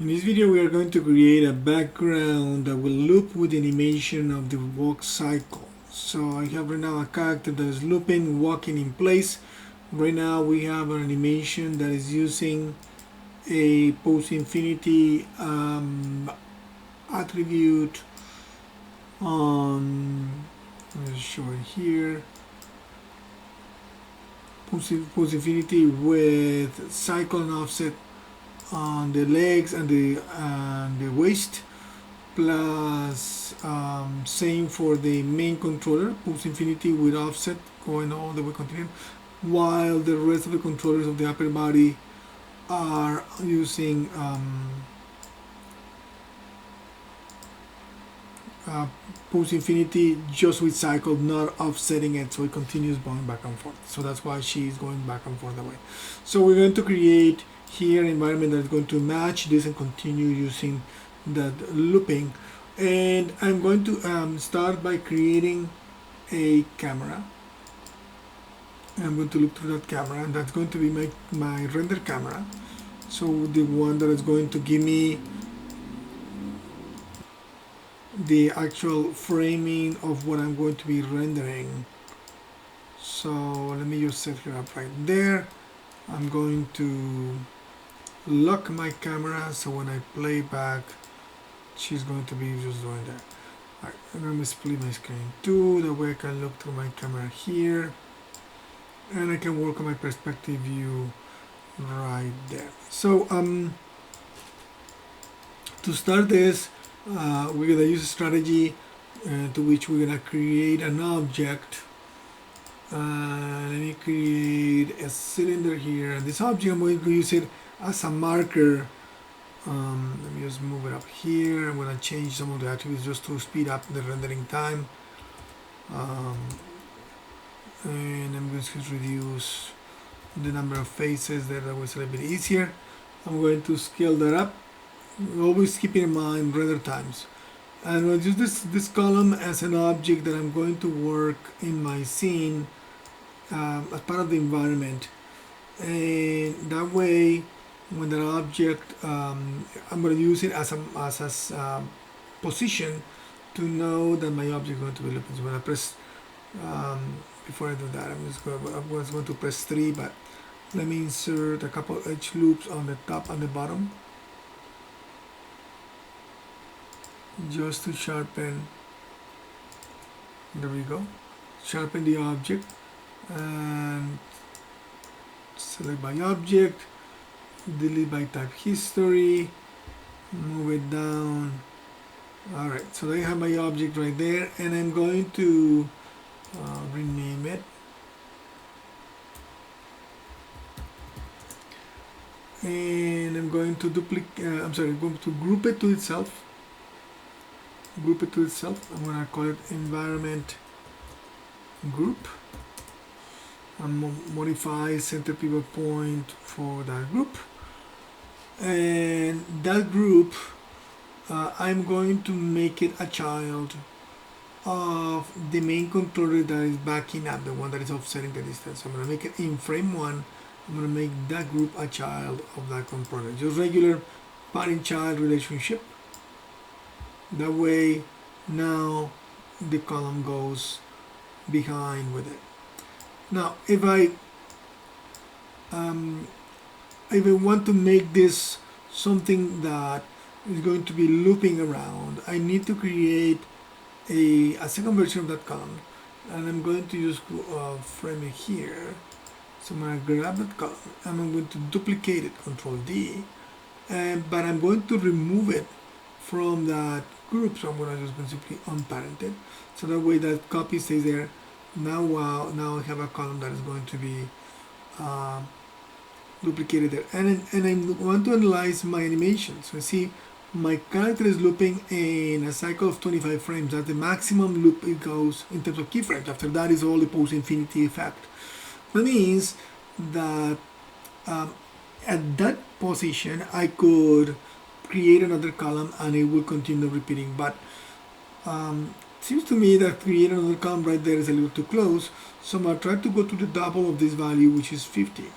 In this video we are going to create a background that will loop with the animation of the walk cycle. So I have right now a character that is looping, walking in place. Right now we have an animation that is using a post infinity attribute on, let's show it here, post infinity with cycle and offset on the legs and the waist, plus same for the main controller, pulse infinity with offset going all the way continuing, while the rest of the controllers of the upper body are using pulse infinity just with cycle, not offsetting it, so it continues going back and forth. So that's why she's going back and forth that way. So we're going to create here an environment that is going to match this and continue using that looping. And I'm going to start by creating a camera. I'm going to look through that camera, and that's going to be my render camera. So the one that is going to give me the actual framing of what I'm going to be rendering. So let me just set her up right there. I'm going to lock my camera, so when I play back she's going to be just doing that. Alright, I'm going to split my screen too, that way I can look through my camera here and I can work on my perspective view right there. So to start this, we're going to use a strategy to which we're going to create an object. Let me create a cylinder here, and this object I'm going to use it as a marker. Let me just move it up here. I'm going to change some of the attributes just to speed up the rendering time. And I'm going to reduce the number of faces there. That was a little bit easier. I'm going to scale that up, always keeping in mind render times. And I'm going to use this column as an object that I'm going to work in my scene as part of the environment. And that way, when that object, I'm going to use it as a position to know that my object is going to be looping. So when I press, before I do that, I was going to press 3, but let me insert a couple of edge loops on the top and the bottom, just to sharpen. There we go. Sharpen the object and select by object, delete by type history, move it down. Alright, so I have my object right there, and I'm going to rename it. And I'm going to I'm going to group it to itself. I'm going to call it environment group, and modify center pivot point for that group. And that group, I'm going to make it a child of the main controller that is backing up, the one that is offsetting the distance. So I'm going to make it in frame 1. I'm going to make that group a child of that component. Just regular parent-child relationship. That way, now the column goes behind with it. Now, if I want to make this something that is going to be looping around, I need to create a second version of that column, and I'm going to use frame it here. So I'm going to grab that column and I'm going to duplicate it, Control D, but I'm going to remove it from that group. So I'm going to just simply unparent it, so that way that copy stays there. Now I have a column that is going to be duplicated there, and I want to analyze my animation. So see, my character is looping in a cycle of 25 frames. That's the maximum loop it goes in terms of keyframes. After that is all the post infinity effect. That means that at that position I could create another column and it will continue repeating, but seems to me that creating another column right there is a little too close, so I'm going to try to go to the double of this value, which is 50.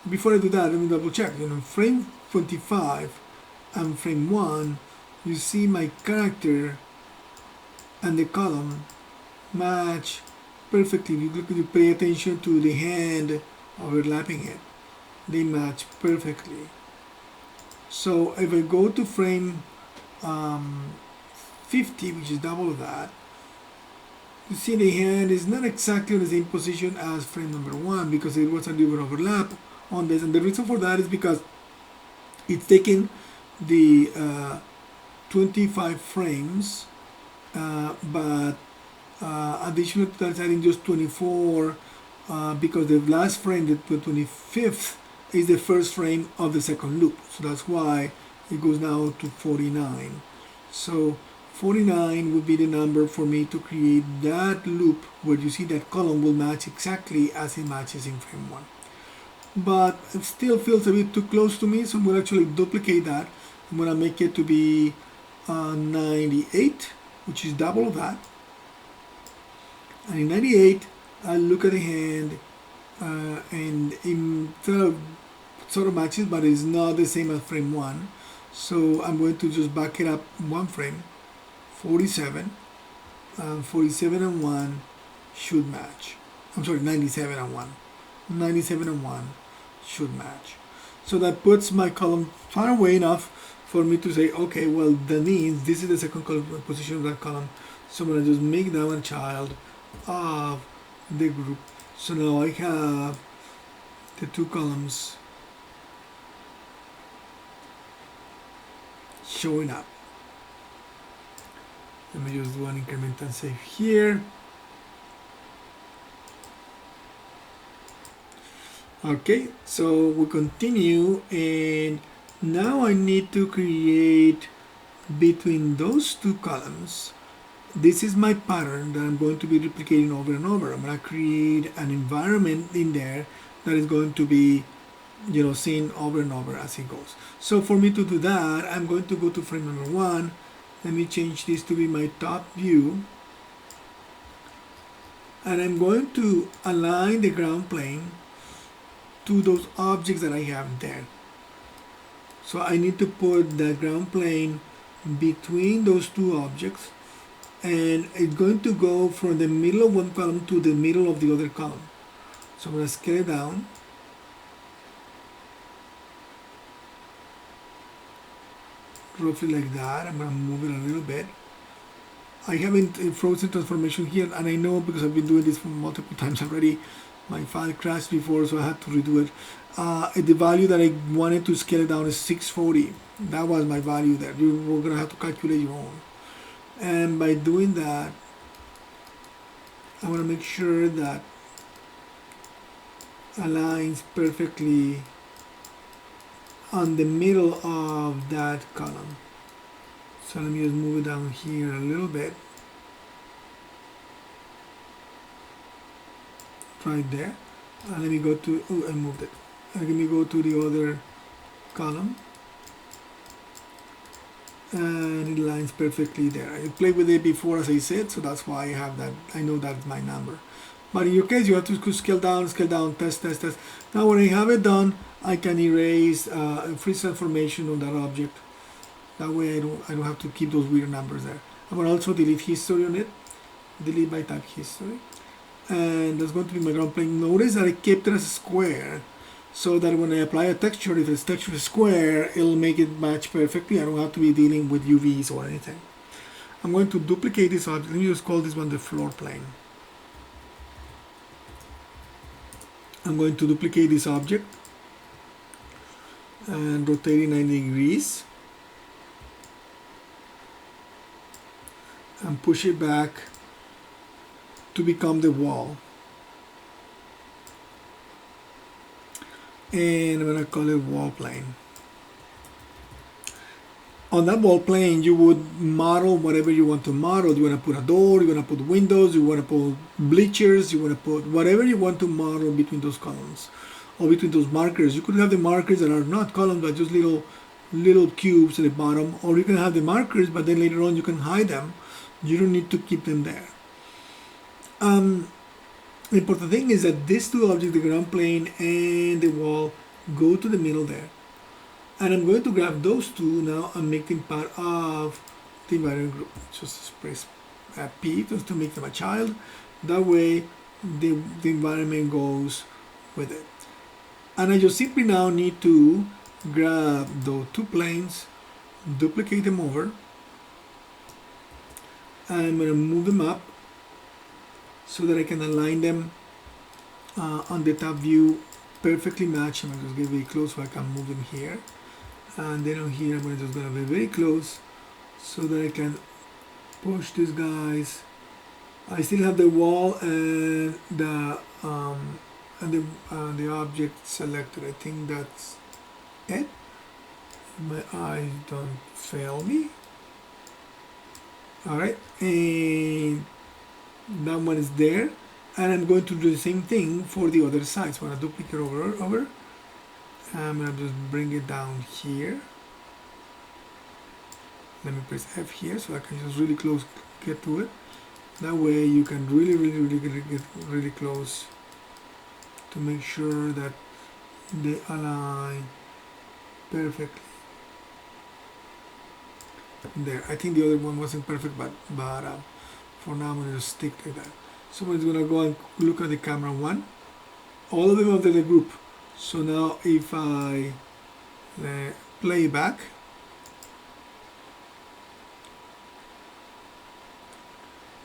Before I do that, let me double check. Frame 25 and frame 1, you see my character and the column match perfectly. You pay attention to the hand overlapping it. They match perfectly. So if I go to frame 50, which is double of that, you see the hand is not exactly in the same position as frame number 1 because it was a different overlap on this, and the reason for that is because it's taking the 25 frames, but additional to that, it's adding just 24 because the last frame, the 25th, is the first frame of the second loop. So that's why it goes now to 49. So 49 would be the number for me to create that loop where you see that column will match exactly as it matches in frame 1. But it still feels a bit too close to me, so I'm going to actually duplicate that. I'm going to make it to be 98, which is double of that. And in 98, I look at the hand and it sort of matches, but it's not the same as frame 1. So I'm going to just back it up one frame, 47. 47 and 1 should match. I'm sorry, 97 and 1. 97 and 1 should match. So that puts my column far away enough for me to say, okay, well, that means this is the second position of that column. So I'm going to just make that one child of the group. So now I have the two columns showing up. Let me just do an increment and save here. Okay, so we continue, and now I need to create between those two columns. This is my pattern that I'm going to be replicating over and over. I'm going to create an environment in there that is going to be, seen over and over as it goes. So for me to do that, I'm going to go to frame number 1. Let me change this to be my top view. And I'm going to align the ground plane to those objects that I have there. So I need to put the ground plane between those two objects, and it's going to go from the middle of one column to the middle of the other column. So I'm going to scale it down. Roughly like that. I'm going to move it a little bit. I haven't frozen transformation here, and I know because I've been doing this for multiple times already. My file crashed before, so I had to redo it. The value that I wanted to scale it down is 640. That was my value there. You were going to have to calculate your own. And by doing that, I want to make sure that aligns perfectly on the middle of that column. So let me just move it down here a little bit. Right there. And let me go to, I moved it. And let me go to the other column. And it lines perfectly there. I played with it before, as I said, so that's why I have that. I know that's my number. But in your case, you have to scale down, test. Now when I have it done, I can erase freeze transformation on that object. That way I don't have to keep those weird numbers there. I'm going to also delete history on it. Delete by type history. And that's going to be my ground plane. Notice that I kept it as a square, so that when I apply a texture, if it's texture is square, it'll make it match perfectly. I don't have to be dealing with UVs or anything. I'm going to duplicate this object. Let me just call this one the floor plane. I'm going to duplicate this object and rotate it 90 degrees and push it back to become the wall. And I'm going to call it wall plane. On that wall plane, you would model whatever you want to model. You want to put a door, you want to put windows, you want to put bleachers, you want to put whatever you want to model between those columns or between those markers. You could have the markers that are not columns but just little cubes at the bottom, or you can have the markers but then later on you can hide them. You don't need to keep them there. The important thing is that these two objects, the ground plane and the wall, go to the middle there, and I'm going to grab those two now and make them part of the environment group. Just press P just to make them a child. That way the environment goes with it. And I just simply now need to grab those two planes, duplicate them over, and I'm going to move them up so that I can align them on the top view perfectly match. I'm going to just get very close so I can move them here. And then on here I'm just going to be very close so that I can push these guys. I still have the wall and the object selected. I think that's it. My eyes don't fail me. Alright, and that one is there, and I'm going to do the same thing for the other side. So I'm going to duplicate over. I'm going to just bring it down here. Let me press F here so I can just really close get to it. That way you can really get really close to make sure that they align perfectly. There, I think the other one wasn't perfect, but for now I'm going to just stick to that. So I'm going to go and look at the camera one. All of them are the group. So now if I play back,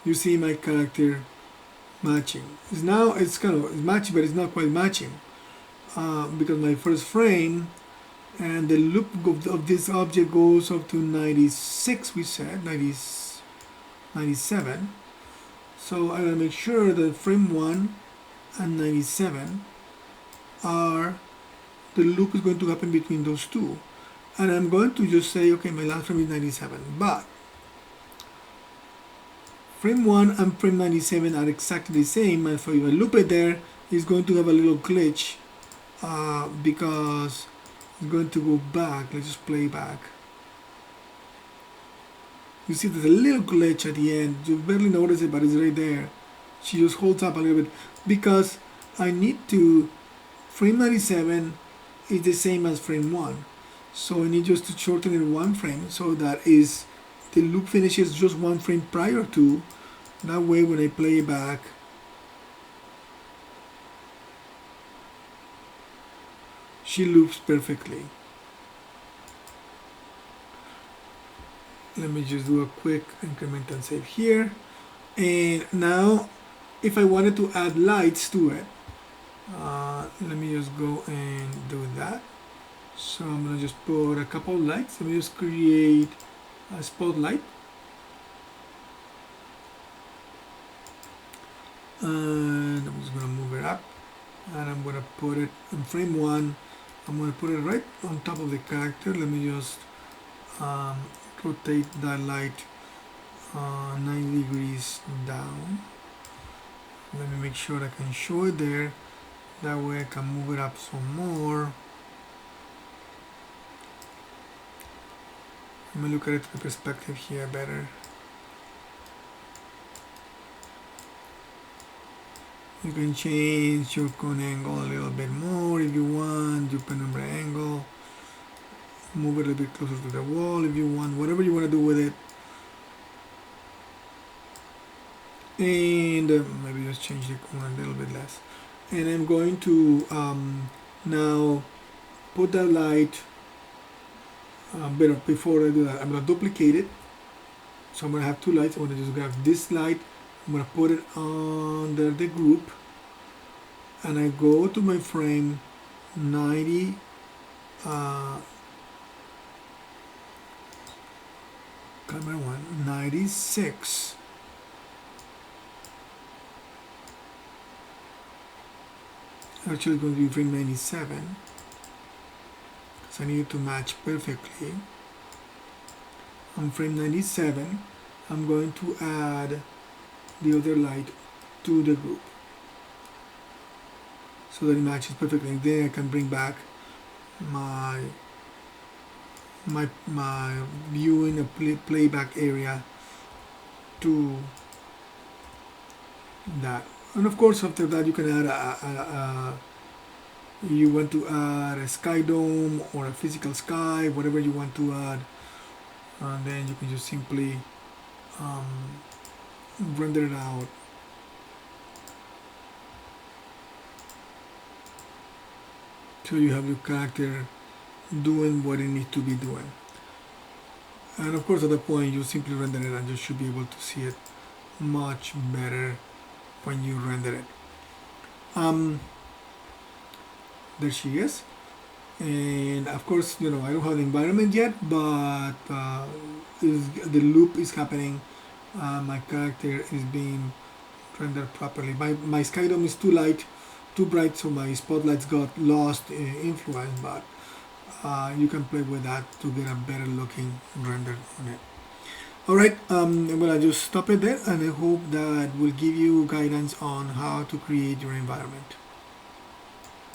you see my character matching. It's kind of matching, but it's not quite matching because my first frame and the loop of this object goes up to 96. We said 97. So I gotta make sure that frame 1 and 97 are the loop is going to happen between those two, and I'm going to just say, okay, my last frame is 97, but frame 1 and frame 97 are exactly the same, and so if I loop it there, it's going to have a little glitch because it's going to go back. Let's just play back. You see there's a little glitch at the end. You barely notice it, but it's right there. She just holds up a little bit because I need to, frame 97 is the same as frame 1. So I need just to shorten it one frame so that is the loop finishes just one frame prior to. That way when I play it back, she loops perfectly. Let me just do a quick increment and save here. And now if I wanted to add lights to it, let me just go and do that. So I'm going to just put a couple of lights. Let me just create a spotlight. And I'm just going to move it up. And I'm going to put it in frame 1. I'm going to put it right on top of the character. Let me just rotate that light 90 degrees down. Let me make sure I can show it there. That way I can move it up some more. Let me look at it from the perspective here better. You can change your cone angle a little bit more if you want, your penumbra angle. Move it a little bit closer to the wall if you want, whatever you want to do with it. And maybe just change the cone a little bit less. And I'm going to now put that light, but before I do that, I'm going to duplicate it. So I'm going to have two lights. I'm going to just grab this light, I'm going to put it under the group, and I go to my frame 90, camera 1, 96. Actually, it's going to be frame 97, because I need it to match perfectly. On frame 97, I'm going to add the other light to the group so that it matches perfectly. And then I can bring back my view in a playback area to that. And of course, after that, you can add you want to add a sky dome or a physical sky, whatever you want to add, and then you can just simply um, render it out. So you have your character doing what it needs to be doing. And of course at that point you simply render it and you should be able to see it much better when you render it. There she is. And of course, I don't have the environment yet, but the loop is happening. My character is being rendered properly. My sky dome is too light, too bright, so my spotlights got lost in influence, but you can play with that to get a better looking render on it. Alright, I'm gonna just stop it there, and I hope that will give you guidance on how to create your environment.